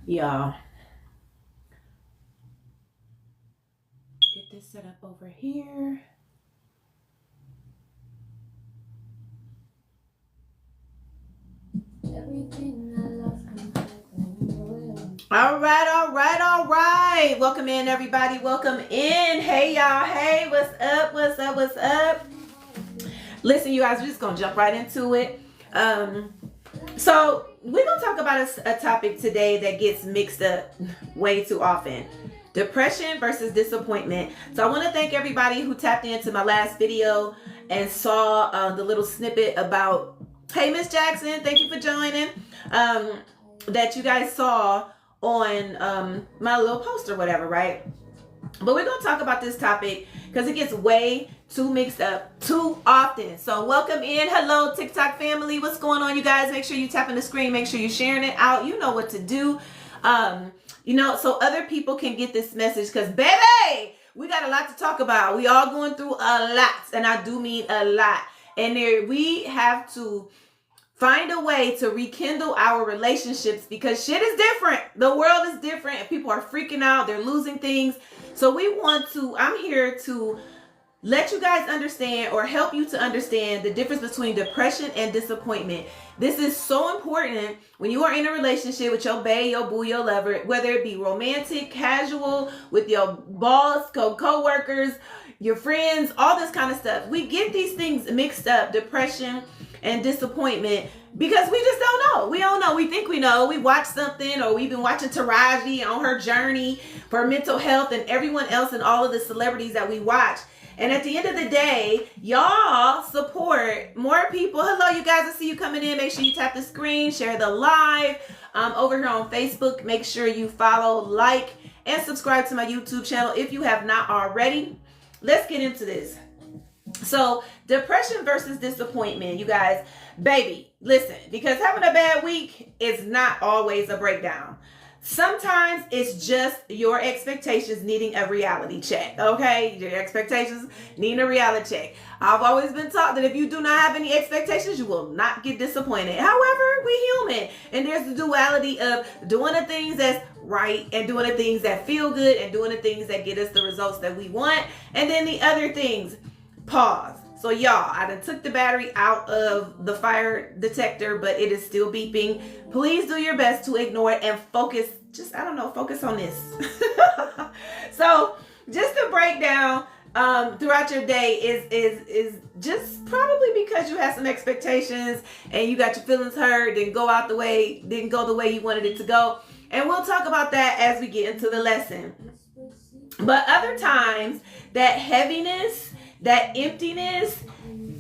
Y'all, get this set up over here. All right. Welcome in, everybody. Welcome in. Hey, y'all. Hey, what's up? Listen, you guys, we're just gonna jump right into it. So we're gonna talk about a topic today that gets mixed up way too often: depression versus disappointment. So I want to thank everybody who tapped into my last video and saw the little snippet about, hey, Miss Jackson, thank you for joining, that you guys saw on my little post or whatever, right? But we're going to talk about this topic because it gets way too mixed up too often. So welcome in. Hello, TikTok family. What's going on, you guys? Make sure you tapping the screen. Make sure you're sharing it out. You know what to do. So other people can get this message, because baby, we got a lot to talk about. We all going through a lot, and I do mean a lot. And we have to find a way to rekindle our relationships, because shit is different. The world is different, and people are freaking out. They're losing things. So I'm here to let you guys understand, or help you to understand, the difference between depression and disappointment. This is so important when you are in a relationship with your bae, your boo, your lover, whether it be romantic, casual, with your boss, co-workers, your friends, all this kind of stuff. We get these things mixed up, depression and disappointment, because we just don't know. We don't know. We think we know. We watch something, or we've been watching Taraji on her journey for mental health, and everyone else and all of the celebrities that we watch. And at the end of the day, y'all support more people. Hello, you guys. I see you coming in. Make sure you tap the screen, share the live. Over here on Facebook, make sure you follow, like, and subscribe to my YouTube channel if you have not already. Let's get into this. So, depression versus disappointment, you guys. Baby, listen, because having a bad week is not always a breakdown. Sometimes it's just your expectations needing a reality check, okay? Your expectations needing a reality check. I've always been taught that if you do not have any expectations, you will not get disappointed. However, we're human, and there's the duality of doing the things that's right and doing the things that feel good and doing the things that get us the results that we want. And then the other things, pause. So y'all, I done took the battery out of the fire detector, but it is still beeping. Please do your best to ignore it and focus, focus on this. So just to break down throughout your day is just probably because you had some expectations and you got your feelings hurt, didn't go the way you wanted it to go. And we'll talk about that as we get into the lesson. But other times, that heaviness, that emptiness,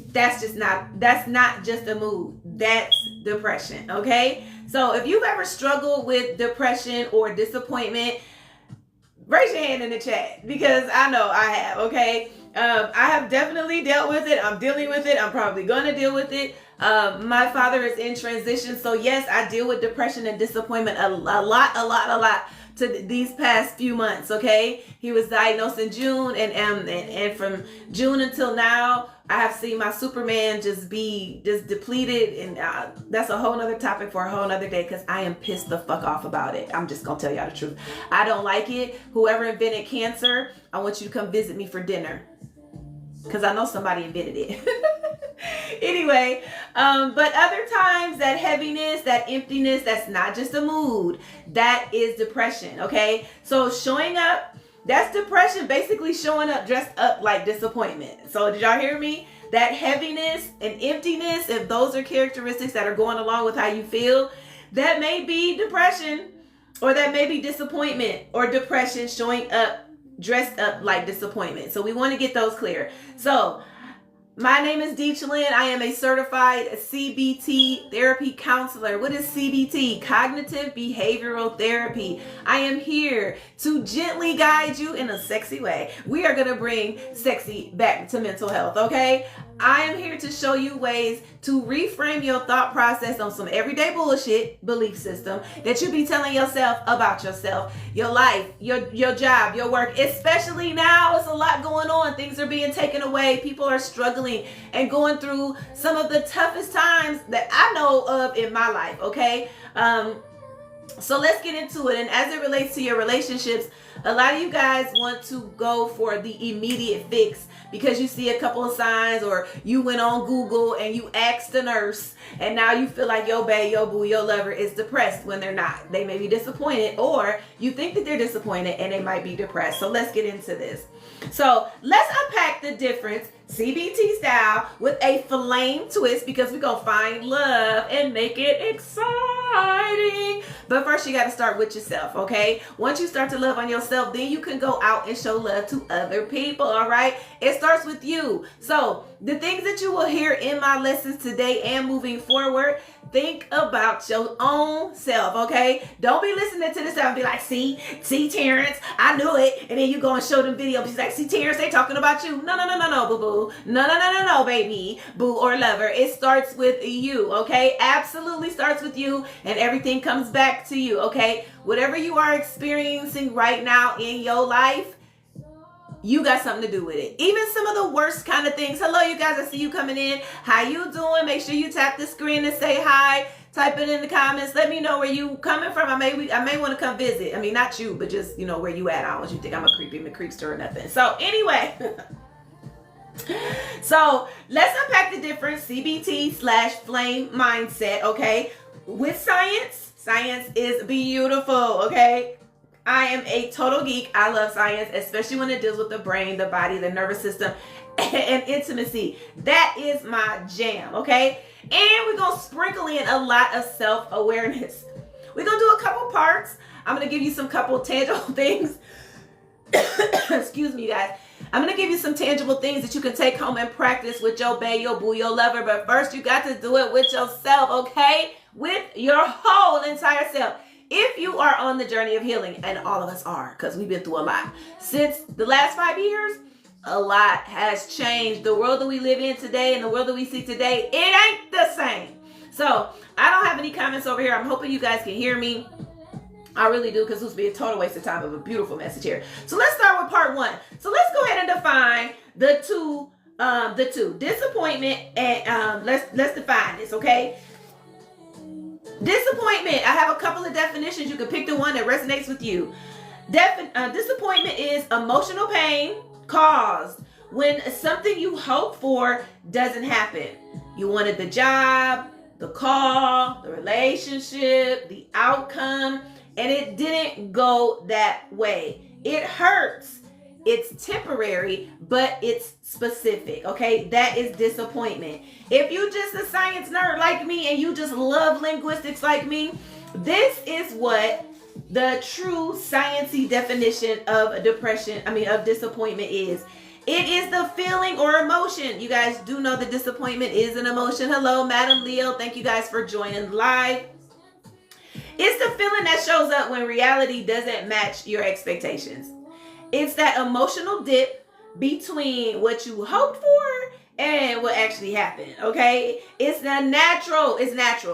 that's not just a mood. That's depression, okay? So if you've ever struggled with depression or disappointment, raise your hand in the chat, because I know I have, okay? I have definitely dealt with it. I'm dealing with it. I'm probably going to deal with it. My father is in transition. So yes, I deal with depression and disappointment a lot to these past few months, okay? He was diagnosed in June, and from June until now, I have seen my Superman just be depleted, and that's a whole nother topic for a whole nother day, because I am pissed the fuck off about it. I'm just gonna tell y'all the truth. I don't like it. Whoever invented cancer, I want you to come visit me for dinner, because I know somebody invented it. Anyway, but other times, that heaviness, that emptiness, that's not just a mood. That is depression, okay? So showing up, that's depression, basically showing up dressed up like disappointment. So did y'all hear me? That heaviness and emptiness, if those are characteristics that are going along with how you feel, that may be depression, or that may be disappointment or depression showing up dressed up like disappointment. So we want to get those clear. So my name is D.xciting. I am a certified CBT therapy counselor. What is CBT? Cognitive Behavioral Therapy. I am here to gently guide you in a sexy way. We are going to bring sexy back to mental health, okay? I am here to show you ways to reframe your thought process on some everyday bullshit belief system that you be telling yourself about yourself, your life, your job, your work. Especially now, it's a lot going on. Things are being taken away. People are struggling and going through some of the toughest times that I know of in my life, okay? So let's get into it. And as it relates to your relationships, a lot of you guys want to go for the immediate fix because you see a couple of signs, or you went on Google and you asked the nurse, and now you feel like your bae, your boo, your lover is depressed when they're not. They may be disappointed, or you think that they're disappointed and they might be depressed. So let's get into this. So let's unpack the difference, CBT style, with a flame twist, because we're going to find love and make it exciting. But first, you got to start with yourself, okay? Once you start to love on yourself, then you can go out and show love to other people, all right? It starts with you. So the things that you will hear in my lessons today and moving forward, think about your own self, okay? Don't be listening to this stuff and be like, see, Terrence, I knew it. And then you go and show them videos. She's like, see, Terrence, they talking about you. No, boo-boo. No, baby, boo or lover. It starts with you, okay? Absolutely starts with you, and everything comes back to you, okay? Whatever you are experiencing right now in your life, you got something to do with it. Even some of the worst kind of things. Hello, you guys. I see you coming in. How you doing? Make sure you tap the screen and say hi. Type it in the comments. Let me know where you coming from. I may want to come visit. I mean, not you, but just, you know, where you at. I don't want you to think I'm a creepster or nothing. So anyway, so let's unpack the difference, CBT/flame mindset, okay? With science. Science is beautiful, okay? I am a total geek. I love science, especially when it deals with the brain, the body, the nervous system, and intimacy. That is my jam, okay? And we're going to sprinkle in a lot of self-awareness. We're going to do a couple parts. I'm going to give you some couple tangible things. Excuse me, guys. I'm going to give you some tangible things that you can take home and practice with your bae, your boo, your lover. But first, you got to do it with yourself, okay? With your whole entire self. If you are on the journey of healing, and all of us are, because we've been through a lot. Since the last 5 years, a lot has changed. The world that we live in today and the world that we see today, it ain't the same. So I don't have any comments over here. I'm hoping you guys can hear me. I really do, because this would be a total waste of time of a beautiful message here. So let's start with part one. So let's go ahead and define the two, disappointment, and let's define this, okay? Disappointment. I have a couple of definitions. You can pick the one that resonates with you. Disappointment is emotional pain caused when something you hope for doesn't happen. You wanted the job, the call, the relationship, the outcome, and it didn't go that way. It hurts. It's temporary, but it's specific, okay? That is disappointment. If you just a science nerd like me and you just love linguistics like me, this is what the true sciencey definition of disappointment is. It is the feeling or emotion. You guys do know that disappointment is an emotion. Hello, Madam Leo. Thank you guys for joining live. It's the feeling that shows up when reality doesn't match your expectations. It's that emotional dip between what you hoped for and what actually happened, okay? It's natural,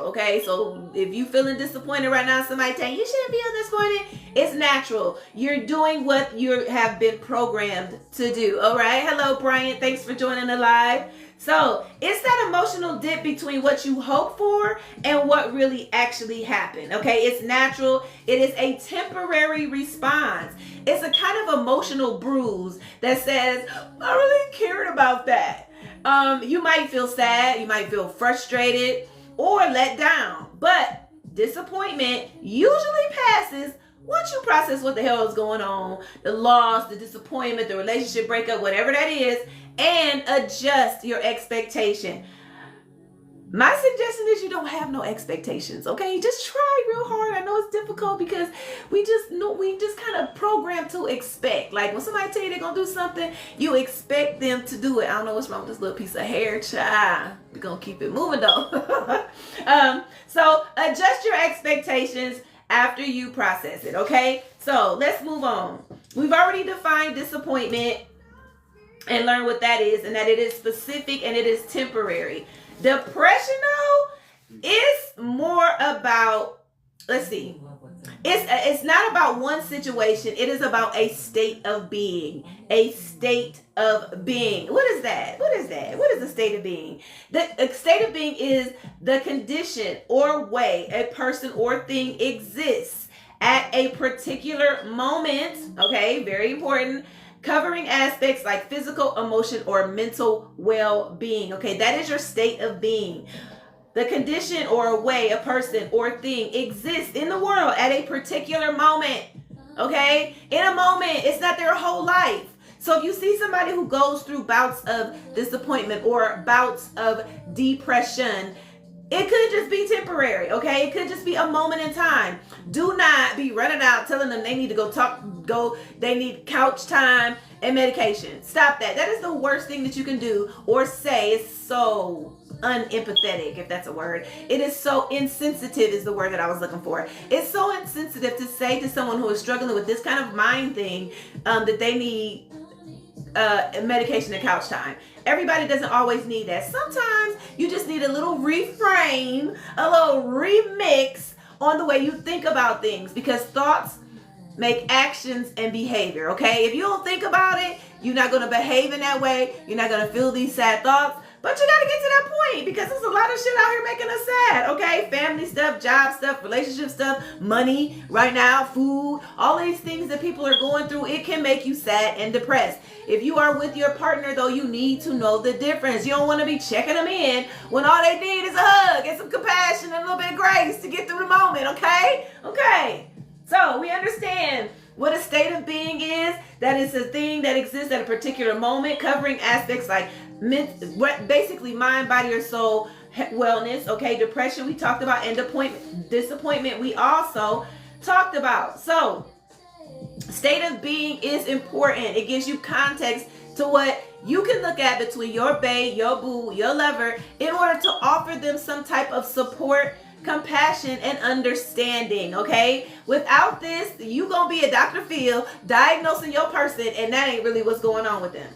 okay? So if you feeling disappointed right now, somebody telling you shouldn't be disappointed, it's natural. You're doing what you have been programmed to do, all right? Hello, Brian. Thanks for joining the live. So it's that emotional dip between what you hope for and what really actually happened, okay? It's natural. It is a temporary response. It's a kind of emotional bruise that says, I really cared about that. You might feel sad, you might feel frustrated or let down, but disappointment usually passes once you process what the hell is going on, the loss, the disappointment, the relationship breakup, whatever that is, and adjust your expectation. My suggestion is you don't have no expectations, okay? Just try real hard. I know it's difficult because we just kind of programmed to expect. Like when somebody tell you they're gonna do something, you expect them to do it. I don't know what's wrong with this little piece of hair, child. We're gonna keep it moving though. So adjust your expectations after you process it, okay? So let's move on. We've already defined disappointment and learned what that is, and that it is specific and it is temporary. Depression, though, is more about, let's see. It's not about one situation. It is about a state of being. A state of being. What is that? What is that? What is a state of being? The state of being is the condition or way a person or thing exists at a particular moment. Okay, very important. Covering aspects like physical, emotion, or mental well-being. Okay, that is your state of being. The condition or way a person or thing exists in the world at a particular moment. Okay? In a moment, it's not their whole life. So if you see somebody who goes through bouts of disappointment or bouts of depression, it could just be temporary, okay? It could just be a moment in time. Do not be running out telling them they need to they need couch time and medication. Stop that. That is the worst thing that you can do or say. It's so unempathetic, if that's a word. It is so insensitive is the word that I was looking for. It's so insensitive to say to someone who is struggling with this kind of mind thing that they need medication and couch time. Everybody doesn't always need that. Sometimes you just need a little reframe, a little remix on the way you think about things, because thoughts make actions and behavior, okay? If you don't think about it, you're not going to behave in that way. You're not going to feel these sad thoughts. But you got to get to that point, because there's a lot of shit out here making us sad, okay? Family stuff, job stuff, relationship stuff, money right now, food, all these things that people are going through, it can make you sad and depressed. If you are with your partner, though, you need to know the difference. You don't want to be checking them in when all they need is a hug and some compassion and a little bit of grace to get through the moment, okay? Okay. So we understand what a state of being is. That is a thing that exists at a particular moment, covering aspects like basically mind, body, or soul wellness. Okay, depression we talked about, and disappointment we also talked about. So state of being is important. It gives you context to what you can look at between your bae, your boo, your lover, in order to offer them some type of support, compassion, and understanding, okay? Without this, you gonna be a Dr. Phil diagnosing your person, and that ain't really what's going on with them.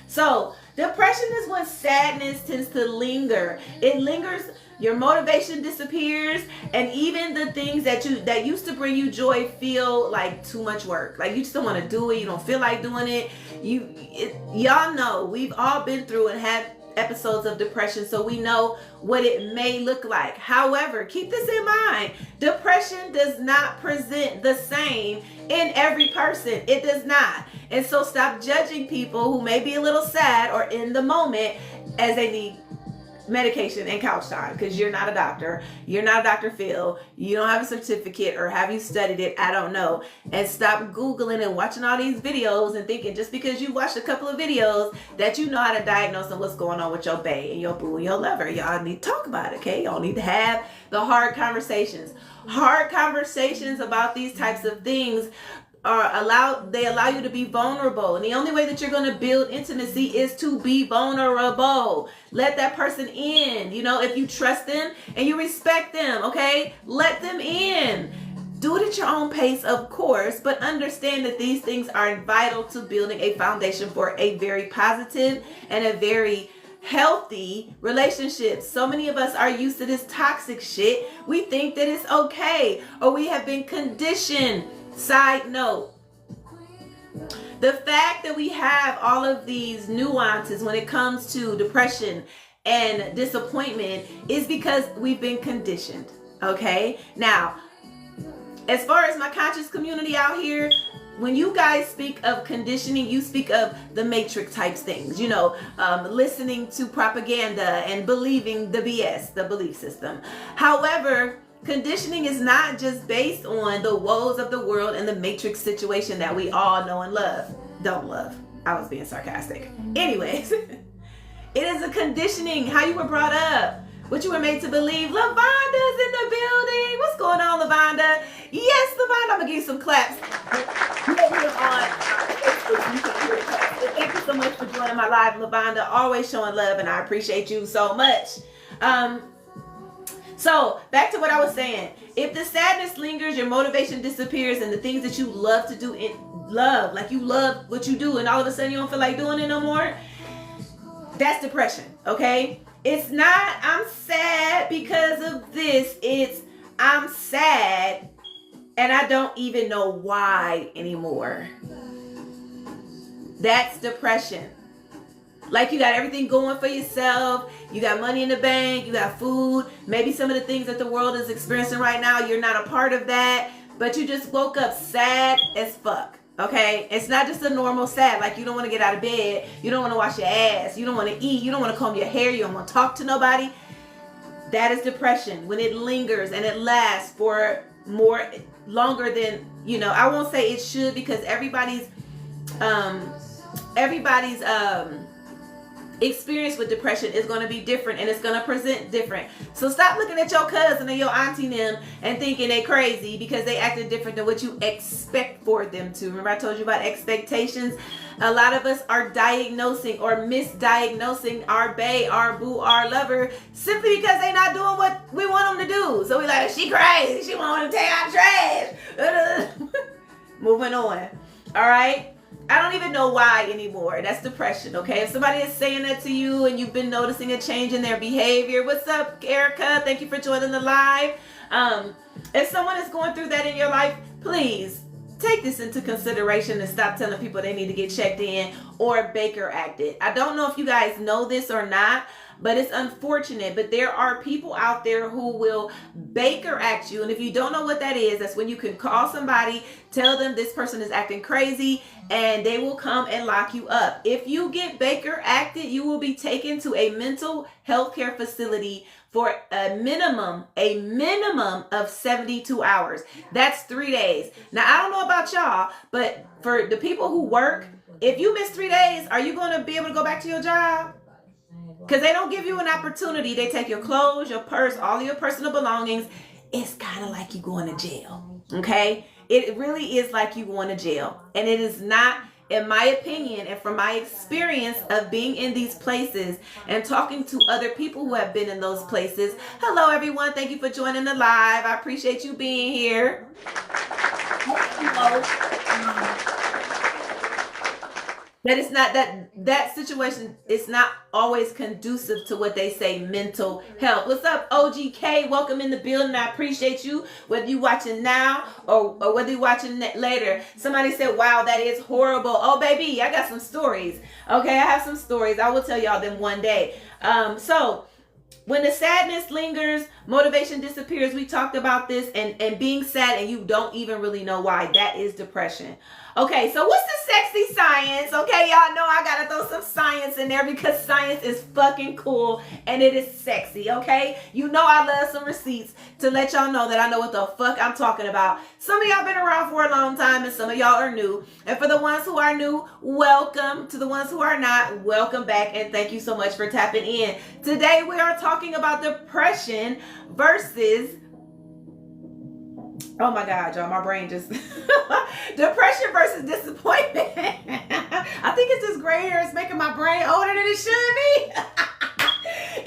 So depression is when sadness tends to linger. It lingers, your motivation disappears, and even the things that used to bring you joy feel like too much work. Like you just don't want to do it. You don't feel like doing it. Y'all know we've all been through and had episodes of depression, so we know what it may look like. However, keep this in mind. Depression does not present the same in every person. It does not. And so stop judging people who may be a little sad or in the moment as they need medication and couch time, because you're not a doctor. You're not a Dr. Phil. You don't have a certificate, or have you studied it? I don't know. And stop Googling and watching all these videos and thinking just because you watched a couple of videos that you know how to diagnose and what's going on with your bae and your boo and your lover. Y'all need to talk about it, okay? Y'all need to have the hard conversations. Hard conversations about these types of things they allow you to be vulnerable, and the only way that you're going to build intimacy is to be vulnerable. Let that person in. You know, if you trust them and you respect them, okay, let them in. Do it at your own pace, of course, but understand that these things are vital to building a foundation for a very positive and a very healthy relationship. So many of us are used to this toxic shit. We think that it's okay, or we have been conditioned. Side note, the fact that we have all of these nuances when it comes to depression and disappointment is because we've been conditioned, okay? Now, as far as my conscious community out here, when you guys speak of conditioning, you speak of the matrix types things, you know, listening to propaganda and believing the BS, the belief system. However, conditioning is not just based on the woes of the world and the matrix situation that we all know and love. Don't love. I was being sarcastic. Anyways, it is a conditioning, how you were brought up, what you were made to believe. Lavanda's in the building. What's going on, Lavanda? Yes, Lavanda, I'm going to give you some claps. Thank you so much for joining my live, Lavanda. Always showing love, and I appreciate you so much. So back to what I was saying. If the sadness lingers, your motivation disappears, and the things that you love to do like you love what you do, and all of a sudden you don't feel like doing it no more, that's depression, okay? It's not, I'm sad because of this. It's, I'm sad and I don't even know why anymore. That's depression. Like you got everything going for yourself. You got money in the bank. You got food. Maybe some of the things that the world is experiencing right now, you're not a part of that. But you just woke up sad as fuck. Okay? It's not just a normal sad. Like you don't want to get out of bed. You don't want to wash your ass. You don't want to eat. You don't want to comb your hair. You don't want to talk to nobody. That is depression. When it lingers and it lasts for longer than, I won't say it should, because everybody's experience with depression is going to be different, and it's going to present different. So stop looking at your cousin or your auntie and them and thinking they crazy because they acted different than what you expect for them to. Remember I told you about expectations? A lot of us are diagnosing or misdiagnosing our bae, our boo, our lover simply because they're not doing what we want them to do. So we like, she crazy, she want to take out trash. Moving on. All right? I don't even know why anymore. That's depression, okay? If somebody is saying that to you and you've been noticing a change in their behavior, what's up, Erica? Thank you for joining the live. If someone is going through that in your life, please take this into consideration and stop telling people they need to get checked in or Baker acted. I don't know if you guys know this or not, but it's unfortunate. But there are people out there who will Baker act you. And if you don't know what that is, that's when you can call somebody, tell them this person is acting crazy, and they will come and lock you up. If you get Baker acted, you will be taken to a mental health care facility for a minimum of 72 hours. That's 3 days. Now, I don't know about y'all, but for the people who work, if you miss 3 days, are you going to be able to go back to your job? Because they don't give you an opportunity. They take your clothes, your purse, all of your personal belongings. It's kind of like you going to jail. Okay? It really is like you going to jail. And it is not, in my opinion, and from my experience of being in these places and talking to other people who have been in those places. Hello, everyone. Thank you for joining the live. I appreciate you being here. Hello. That it's not that situation is not always conducive to what they say mental health. What's up, OGK? Welcome in the building. I appreciate you, whether you're watching now or whether you're watching later. Somebody said, wow, that is horrible. Oh, baby, I got some stories. Okay, I have some stories. I will tell y'all them one day. So when the sadness lingers, motivation disappears. We talked about this, and being sad and you don't even really know why. That is depression. Okay, so what's the sexy science? Okay, y'all know I gotta throw some science in there because science is fucking cool and it is sexy, okay? You know I love some receipts to let y'all know that I know what the fuck I'm talking about. Some of y'all been around for a long time and some of y'all are new. And for the ones who are new, welcome. To the ones who are not, welcome back, and thank you so much for tapping in. Today we are talking about depression versus, oh my God, y'all, my brain just, depression versus disappointment. I think it's this gray hair is making my brain older than it should be.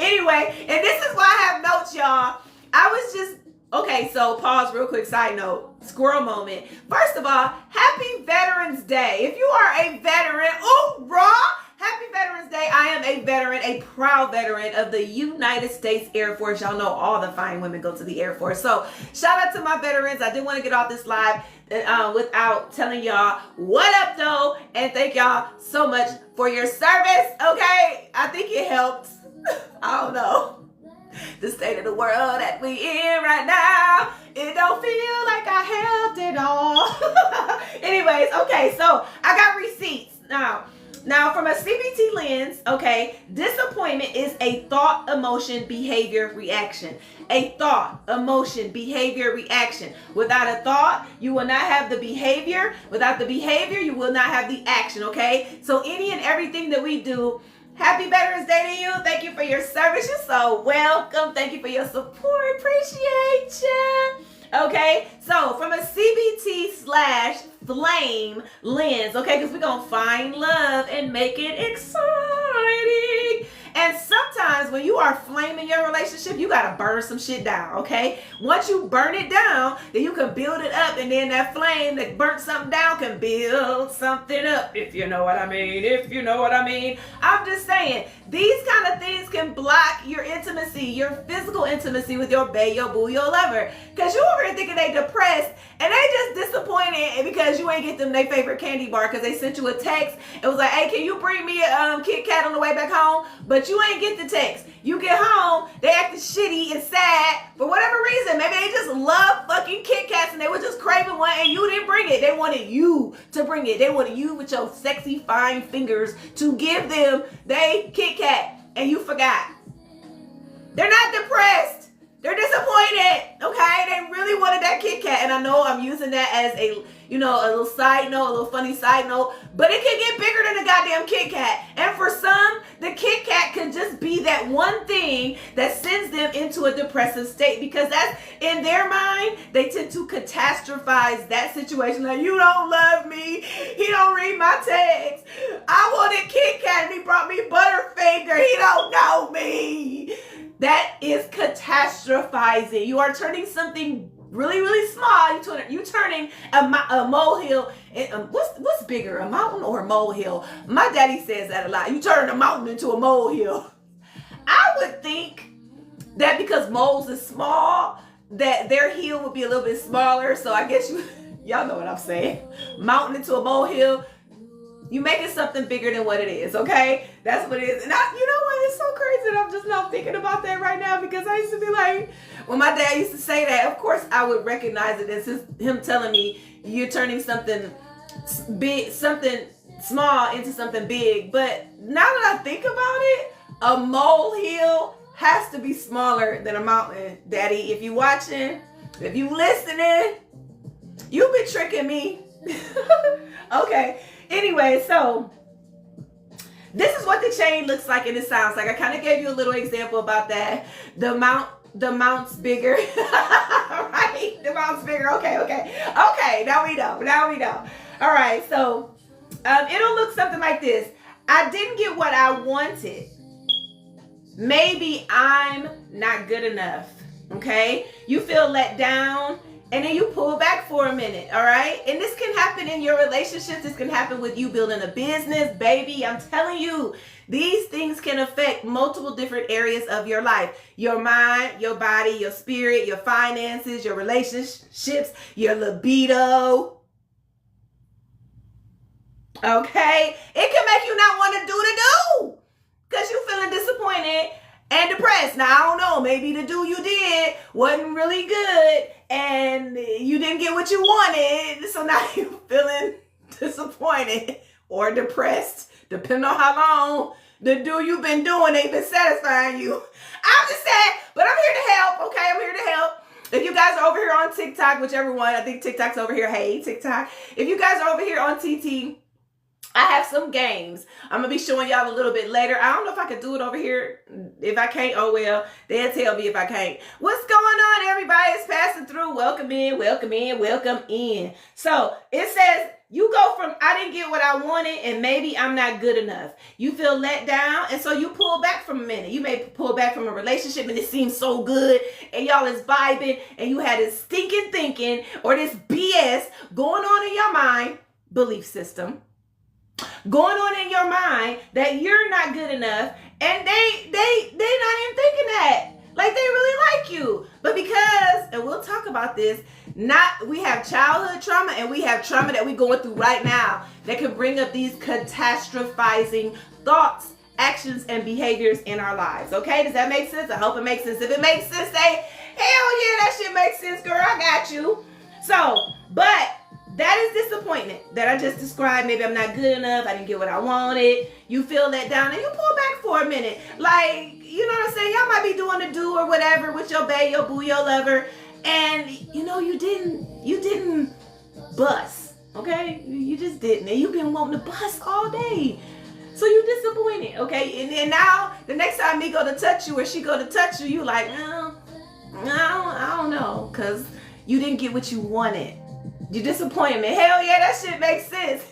Anyway, and this is why I have notes, y'all. I was just, okay, so pause real quick, side note, squirrel moment. First of all, happy Veterans Day. If you are a veteran, oh, raw. Happy Veterans Day. I am a veteran, a proud veteran of the United States Air Force. Y'all know all the fine women go to the Air Force. So shout out to my veterans. I didn't want to get off this live without telling y'all what up though. And thank y'all so much for your service. Okay. I think it helped. I don't know. The state of the world that we in right now, it don't feel like I helped at all. Anyways, okay. So I got receipts Now, from a CBT lens, okay, disappointment is a thought, emotion, behavior, reaction. A thought, emotion, behavior, reaction. Without a thought, you will not have the behavior. Without the behavior, you will not have the action, okay? So any and everything that we do, happy Veterans Day to you. Thank you for your service. You're so welcome. Thank you for your support. Appreciate you. Okay, so from a CBT/flame lens, okay, because we're going to find love and make it exciting. And sometimes when you are flaming your relationship, you got to burn some shit down, okay? Once you burn it down, then you can build it up, and then that flame that burnt something down can build something up, if you know what I mean, if you know what I mean. I'm just saying, these kind of things can block your intimacy, your physical intimacy with your bae, your boo, your lover, because you over here thinking they depressed, and they just disappointed because you ain't get them their favorite candy bar because they sent you a text. It was like, hey, can you bring me a Kit Kat on the way back home? But you ain't get the text. You get home, they acted shitty and sad for whatever reason. Maybe they just love fucking Kit Kats and they were just craving one and you didn't bring it. They wanted you to bring it. They wanted you with your sexy fine fingers to give them they Kit Kat, and you forgot. They're not depressed. They're disappointed, okay? They really wanted that Kit Kat. And I know I'm using that as a, you know, a little side note, a little funny side note, but it can get bigger than a goddamn Kit Kat. And for some, the Kit Kat could just be that one thing that sends them into a depressive state, because that's, in their mind, they tend to catastrophize that situation. Like, you don't love me. He don't read my text. I wanted Kit Kat and he brought me Butterfinger. He don't know me. That is catastrophizing. You are turning something really, really small. You turning a molehill. What's bigger, a mountain or a molehill? My daddy says that a lot. You turn a mountain into a molehill. I would think that because moles is small, that their hill would be a little bit smaller. So I guess y'all know what I'm saying. Mountain into a molehill. You make it something bigger than what it is, okay? That's what it is. And you know what? It's so crazy that I'm just not thinking about that right now, because I used to be like, when my dad used to say that, of course I would recognize it as him telling me, you're turning something big, something small into something big. But now that I think about it, a molehill has to be smaller than a mountain. Daddy, if you watching, if you listening, you been tricking me. Okay. Anyway, so this is what the chain looks like and it sounds like. I kind of gave you a little example about that. The mount's bigger. Right? The mount's bigger. Okay, now we know. All right, so it'll look something like this. I didn't get what I wanted. Maybe I'm not good enough. Okay? You feel let down. And then you pull back for a minute, all right? And this can happen in your relationships. This can happen with you building a business, baby. I'm telling you, these things can affect multiple different areas of your life. Your mind, your body, your spirit, your finances, your relationships, your libido. Okay? It can make you not want to do because you're feeling disappointed and depressed. Now, I don't know, maybe the do you did wasn't really good and you didn't get what you wanted, so now you're feeling disappointed or depressed, depending on how long the do you've been doing ain't been satisfying you. I'm just saying, but I'm here to help, okay? I'm here to help. If you guys are over here on TikTok, whichever one, I think TikTok's over here. Hey, TikTok. If you guys are over here on TT, I have some games I'm going to be showing y'all a little bit later. I don't know if I could do it over here. If I can't, oh well. They'll tell me if I can't. What's going on, everybody? It's passing through. Welcome in, welcome in, welcome in. So it says you go from I didn't get what I wanted and maybe I'm not good enough. You feel let down and so you pull back from a minute. You may pull back from a relationship and it seems so good and y'all is vibing and you had this stinking thinking or this BS going on in your mind, belief system, going on in your mind that you're not good enough, and they not even thinking that. Like they really like you. But because, and we'll talk about this, we have childhood trauma and we have trauma that we're going through right now that can bring up these catastrophizing thoughts, actions, and behaviors in our lives. Okay, does that make sense? I hope it makes sense. If it makes sense, say, hell yeah, that shit makes sense, girl. I got you. So, but that is disappointment that I just described. Maybe I'm not good enough. I didn't get what I wanted. You feel let down and you pull back for a minute. Like, you know what I'm saying? Y'all might be doing the do or whatever with your bae, your boo, your lover. And, you know, you didn't bust. Okay? You just didn't. And you've been wanting to bust all day. So you disappointed. Okay? And then now, the next time he go to touch you or she go to touch you, you like, I don't know. Because you didn't get what you wanted. Your disappointment. Hell yeah, that shit makes sense.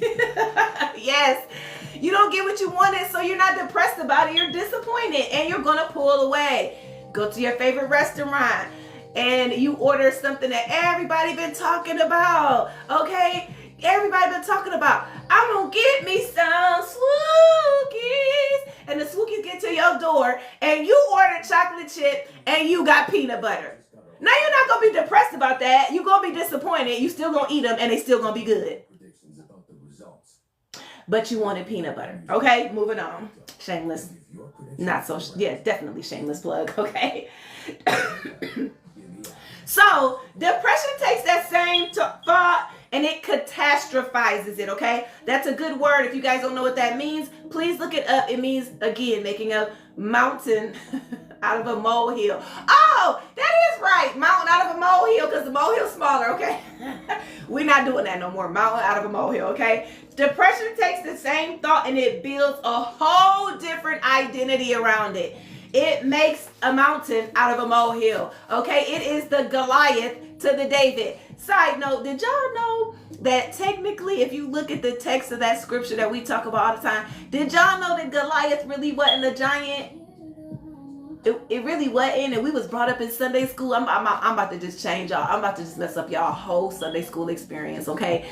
Yes. You don't get what you wanted, so you're not depressed about it. You're disappointed, and you're going to pull away. Go to your favorite restaurant, and you order something that everybody been talking about. Okay? Everybody been talking about. I'm going to get me some Swookies. And the Swookies get to your door, and you order chocolate chip, and you got peanut butter. Now you're not going to be depressed about that. You're going to be disappointed. You still going to eat them, and they still going to be good. But you wanted peanut butter. Okay, moving on. Shameless. Not so, yeah, definitely shameless plug. Okay. So depression takes that same thought and it catastrophizes it. Okay, that's a good word. If you guys don't know what that means, please look it up. It means, again, making a mountain out of a molehill. Oh, that is right. Mountain out of a molehill, because the molehill's smaller. Okay. We're not doing that no more. Mountain out of a molehill. Okay. Depression takes the same thought and it builds a whole different identity around it. It makes a mountain out of a molehill. Okay. It is the Goliath to the David. Side note, did y'all know that technically, if you look at the text of that scripture that we talk about all the time, did y'all know that Goliath really wasn't a giant? It really wasn't, and we was brought up in Sunday school. I'm about to just change y'all. I'm about to just mess up y'all whole Sunday school experience, okay?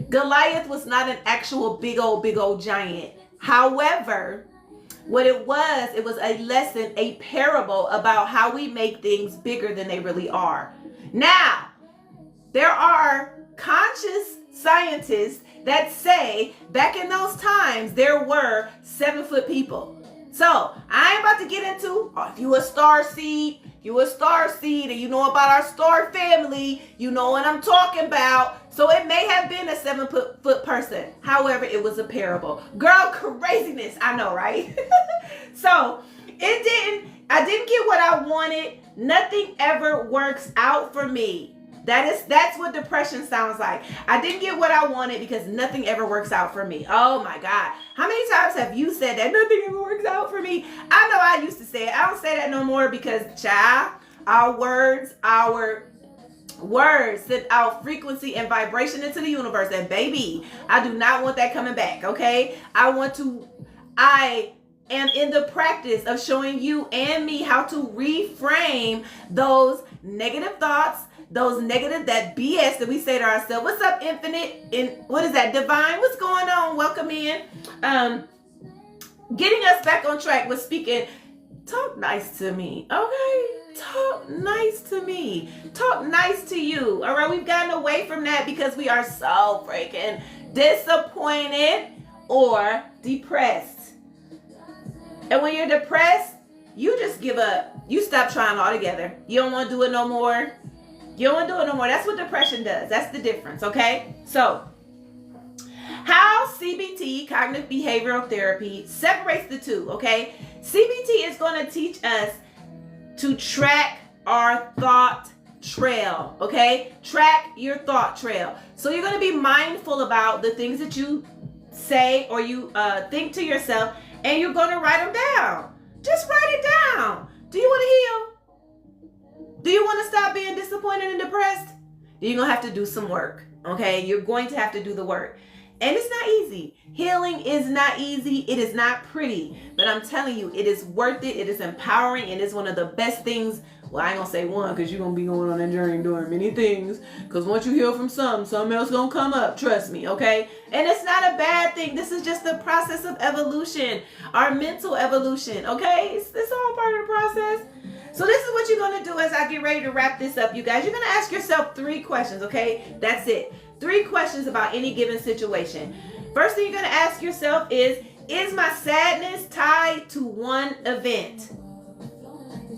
Goliath was not an actual big old giant. However, what it was a lesson, a parable about how we make things bigger than they really are. Now, there are conscious scientists that say back in those times there were 7-foot people. So I ain't about to get into, if you a star seed, and you know about our star family, you know what I'm talking about. So it may have been a 7-foot person. However, it was a parable. Girl, craziness. I know, right? So I didn't get what I wanted. Nothing ever works out for me. That's what depression sounds like. I didn't get what I wanted because nothing ever works out for me. Oh my God. How many times have you said that nothing ever works out for me? I know I used to say it. I don't say that no more because, child, our words send out frequency and vibration into the universe. And baby, I do not want that coming back, okay? I am in the practice of showing you and me how to reframe those negative thoughts, that BS that we say to ourselves. What's up, Infinite? And what is that, Divine? What's going on? Welcome in. Getting us back on track with speaking. Talk nice to me, okay? Talk nice to me. Talk nice to you, all right? We've gotten away from that because we are so freaking disappointed or depressed. And when you're depressed, you just give up. You stop trying altogether. You don't want to do it no more. That's what depression does. That's the difference, okay? So, how CBT, cognitive behavioral therapy, separates the two, okay? CBT is going to teach us to track our thought trail, okay? Track your thought trail. So you're going to be mindful about the things that you say or you think to yourself, and you're going to write them down. Just write it down. Do you want to heal? Do you want to stop being disappointed and depressed? You're going to have to do some work, okay? You're going to have to do the work. And it's not easy. Healing is not easy. It is not pretty. But I'm telling you, it is worth it. It is empowering. And it's one of the best things. Well, I ain't going to say one because you're going to be going on that journey doing many things. Because once you heal from something else going to come up. Trust me, okay? And it's not a bad thing. This is just the process of evolution. Our mental evolution, okay? It's all part of the process. So this is what you're going to do as I get ready to wrap this up, you guys. You're going to ask yourself 3 questions, okay? That's it. 3 questions about any given situation. First thing you're going to ask yourself is my sadness tied to one event?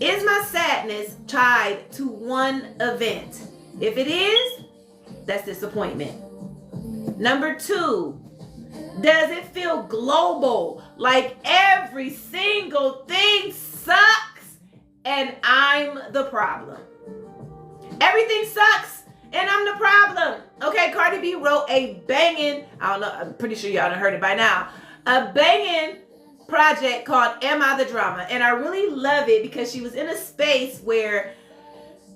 Is my sadness tied to one event? If it is, that's disappointment. Number 2, does it feel global? Like every single thing sucks and I'm the problem? Everything sucks and I'm the problem. Okay, Cardi B wrote a banging, I don't know, I'm pretty sure y'all done heard it by now, a banging project called Am I the Drama? And I really love it because she was in a space where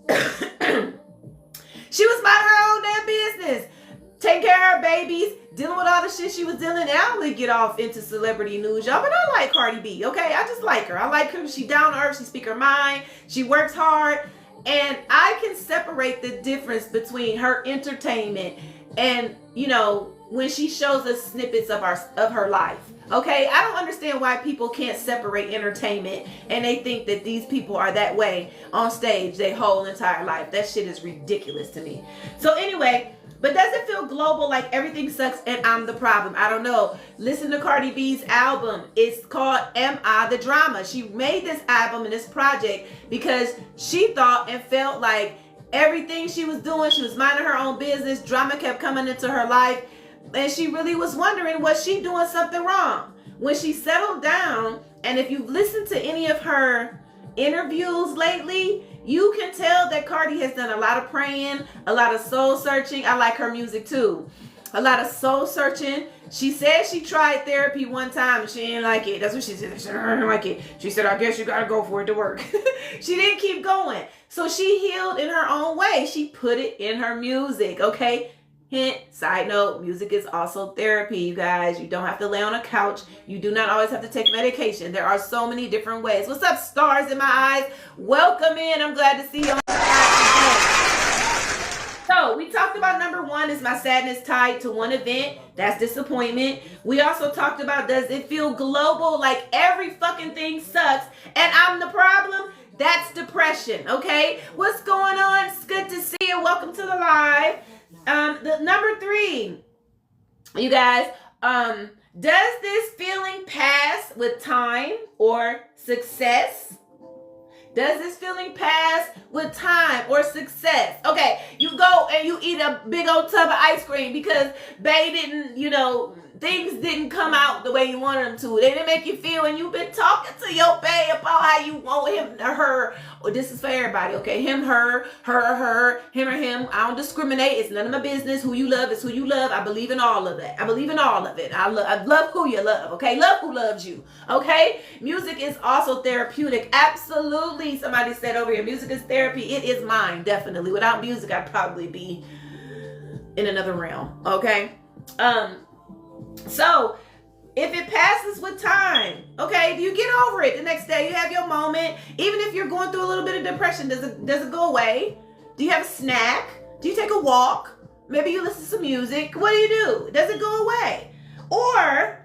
she was about her own damn business. taking care of her babies, dealing with all the shit she was dealing. And I don't really get off into celebrity news, y'all, but I like Cardi B, okay? I just like her. I like her. She down to earth. She speak her mind. She works hard. And I can separate the difference between her entertainment and, you know, when she shows us snippets of her life. Okay, I don't understand why people can't separate entertainment and they think that these people are that way on stage their whole entire life. That shit is ridiculous to me. So anyway, but does it feel global, like everything sucks and I'm the problem? I don't know. Listen to Cardi B's album. It's called Am I the Drama? She made this album and this project because she thought and felt like everything she was doing, she was minding her own business. Drama kept coming into her life. And she really was wondering, was she doing something wrong? When she settled down, and if you've listened to any of her interviews lately, you can tell that Cardi has done a lot of praying, a lot of soul searching. I like her music too. A lot of soul searching. She said she tried therapy one time and she didn't like it. That's what she said. She didn't like it. She said, I guess you gotta go for it to work. She didn't keep going. So she healed in her own way. She put it in her music, okay? Hint, side note, music is also therapy, you guys. You don't have to lay on a couch. You do not always have to take medication. There are so many different ways. What's up, stars in my eyes? Welcome in. I'm glad to see you on the side today. So we talked about number one is my sadness tied to one event. That's disappointment. We also talked about, does it feel global, like every fucking thing sucks and I'm the problem? That's depression, okay? What's going on? It's good to see you. Welcome to the live. The number three, you guys, does this feeling pass with time or success? Does this feeling pass with time or success? Okay, you go and you eat a big old tub of ice cream because bae didn't, you know, things didn't come out the way you wanted them to. They didn't make you feel, and you've been talking to your bae about how you want him or her. Oh, this is for everybody, okay? Him, her, him or him. I don't discriminate. It's none of my business. Who you love is who you love. I believe in all of that. I believe in all of it. I love who you love, okay? Love who loves you, okay? Music is also therapeutic. Absolutely. Somebody said over here, music is therapy. It is mine, definitely. Without music, I'd probably be in another realm, okay? So if it passes with time, okay, do you get over it the next day? You have your moment. Even if you're going through a little bit of depression, does it go away? Do you have a snack? Do you take a walk? Maybe you listen to some music. What do? Does it go away? Or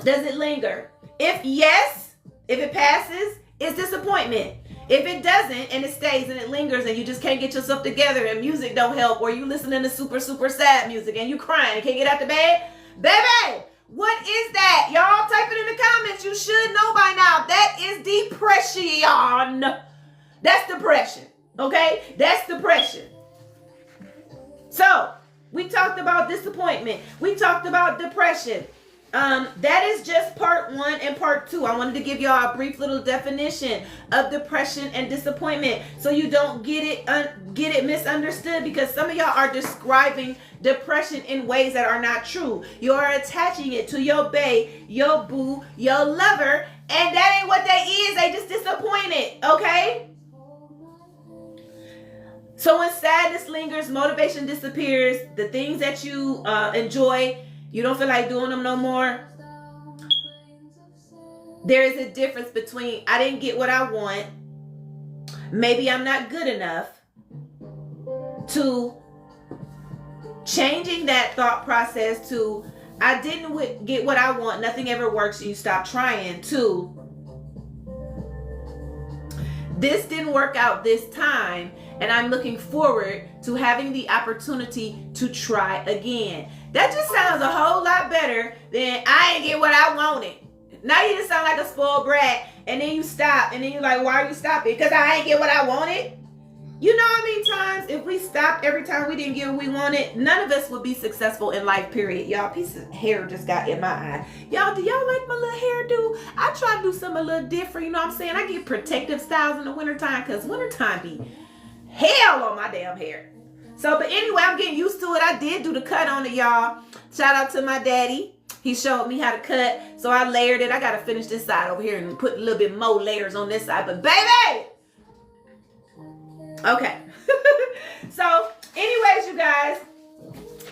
does it linger? If yes, if it passes, it's disappointment. If it doesn't and it stays and it lingers and you just can't get yourself together and music don't help, or you listening to super, super sad music and you crying and can't get out the bed, baby, what is that? Y'all type it in the comments. You should know by now. That is depression. That's depression. Okay? That's depression. So, we talked about disappointment. We talked about depression. That is just part one and part two. I wanted to give y'all a brief little definition of depression and disappointment so you don't get it misunderstood, because some of y'all are describing depression in ways that are not true. You are attaching it to your bae, your boo, your lover, and that ain't what they is. They just disappointed, okay? So when sadness lingers, motivation disappears, the things that you enjoy, you don't feel like doing them no more. There is a difference between I didn't get what I want, maybe I'm not good enough, to changing that thought process to I didn't get what I want, nothing ever works, and you stop trying, to this didn't work out this time, and I'm looking forward to having the opportunity to try again. That just sounds a whole lot better than I ain't get what I wanted. Now you just sound like a spoiled brat, and then you stop, and then you're like, why are you stopping? Because I ain't get what I wanted. You know how many times if we stopped every time we didn't get what we wanted, none of us would be successful in life, period. Y'all, piece of hair just got in my eye. Y'all, do y'all like my little hairdo? I try to do something a little different, you know what I'm saying? I get protective styles in the wintertime because wintertime be hell on my damn hair. So, but anyway, I'm getting used to it. I did do the cut on it, y'all. Shout out to my daddy. He showed me how to cut, so I layered it. I got to finish this side over here and put a little bit more layers on this side, but baby! Okay. So, anyways, you guys,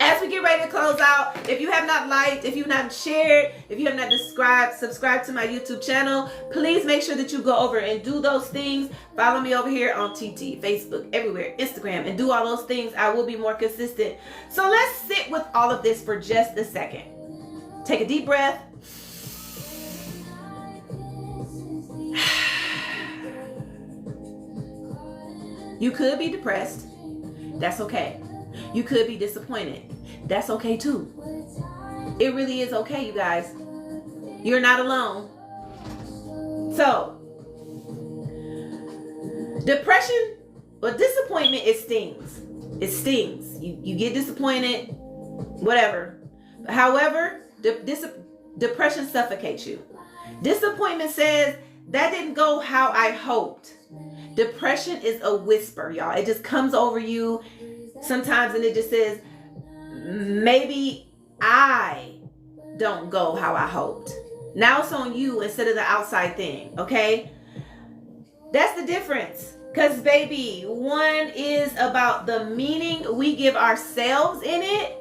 As we get ready to close out, if you have not liked, if you've not shared, if you have not subscribed to my YouTube channel, please make sure that you go over and do those things. Follow me over here on TT, Facebook, everywhere, Instagram, and do all those things. I will be more consistent. So let's sit with all of this for just a second. Take a deep breath. You could be depressed. That's okay. You could be disappointed. That's okay too. It really is okay, you guys. You're not alone. So, depression or disappointment, it stings. It stings. You get disappointed, whatever. However, depression suffocates you. Disappointment says, that didn't go how I hoped. Depression is a whisper, y'all. It just comes over you sometimes and it just says, maybe I don't go how I hoped. Now it's on you instead of the outside thing, okay? That's the difference. Because, baby, one is about the meaning we give ourselves in it.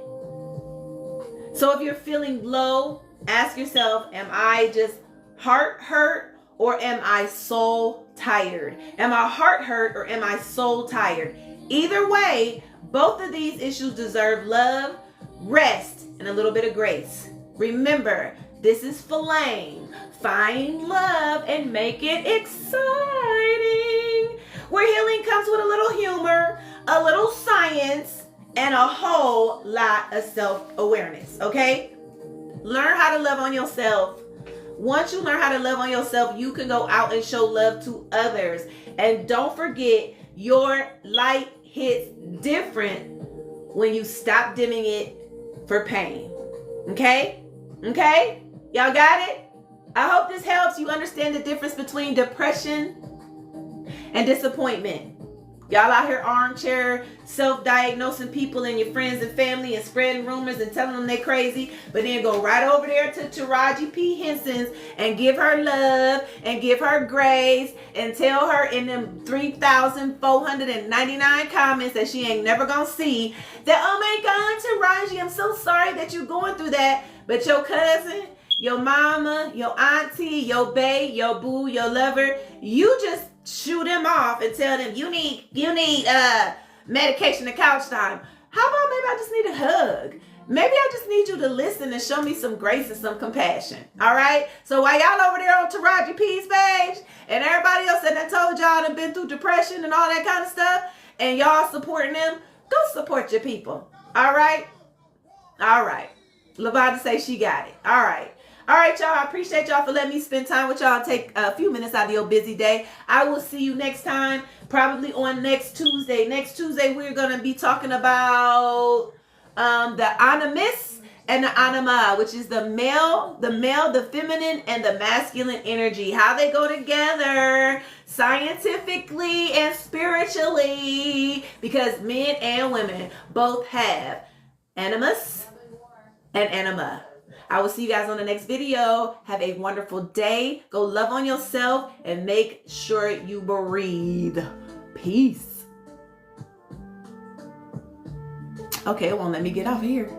So if you're feeling low, ask yourself, am I just heart hurt or am I soul tired? Am I heart hurt or am I soul tired? Either way, both of these issues deserve love, rest, and a little bit of grace. Remember, this is Flame. Find love and make it exciting. Where healing comes with a little humor, a little science, and a whole lot of self-awareness, okay? Learn how to love on yourself. Once you learn how to love on yourself, you can go out and show love to others. And don't forget, your light hits different when you stop dimming it for pain. Okay? Okay? Y'all got it? I hope this helps you understand the difference between depression and disappointment. Y'all out here armchair self-diagnosing people and your friends and family and spreading rumors and telling them they crazy, but then go right over there to Taraji P. Henson's and give her love and give her grace and tell her in them 3,499 comments that she ain't never gonna see that, oh my God, Taraji, I'm so sorry that you're going through that. But your cousin, your mama, your auntie, your bae, your boo, your lover, you just shoot them off and tell them you need medication and couch time. How about maybe I just need a hug? Maybe I just need you to listen and show me some grace and some compassion. All right? So while y'all over there on Taraji P's page and everybody else that I told y'all done been through depression and all that kind of stuff, and y'all supporting them, go support your people. All right? All right. Lavada say she got it. All right. All right, y'all. I appreciate y'all for letting me spend time with y'all and take a few minutes out of your busy day. I will see you next time, probably on next Tuesday. Next Tuesday, we're going to be talking about the animus and the anima, which is the male, the feminine, and the masculine energy. How they go together scientifically and spiritually, because men and women both have animus and anima. I will see you guys on the next video. Have a wonderful day. Go love on yourself and make sure you breathe. Peace. Okay, it won't let me get off here.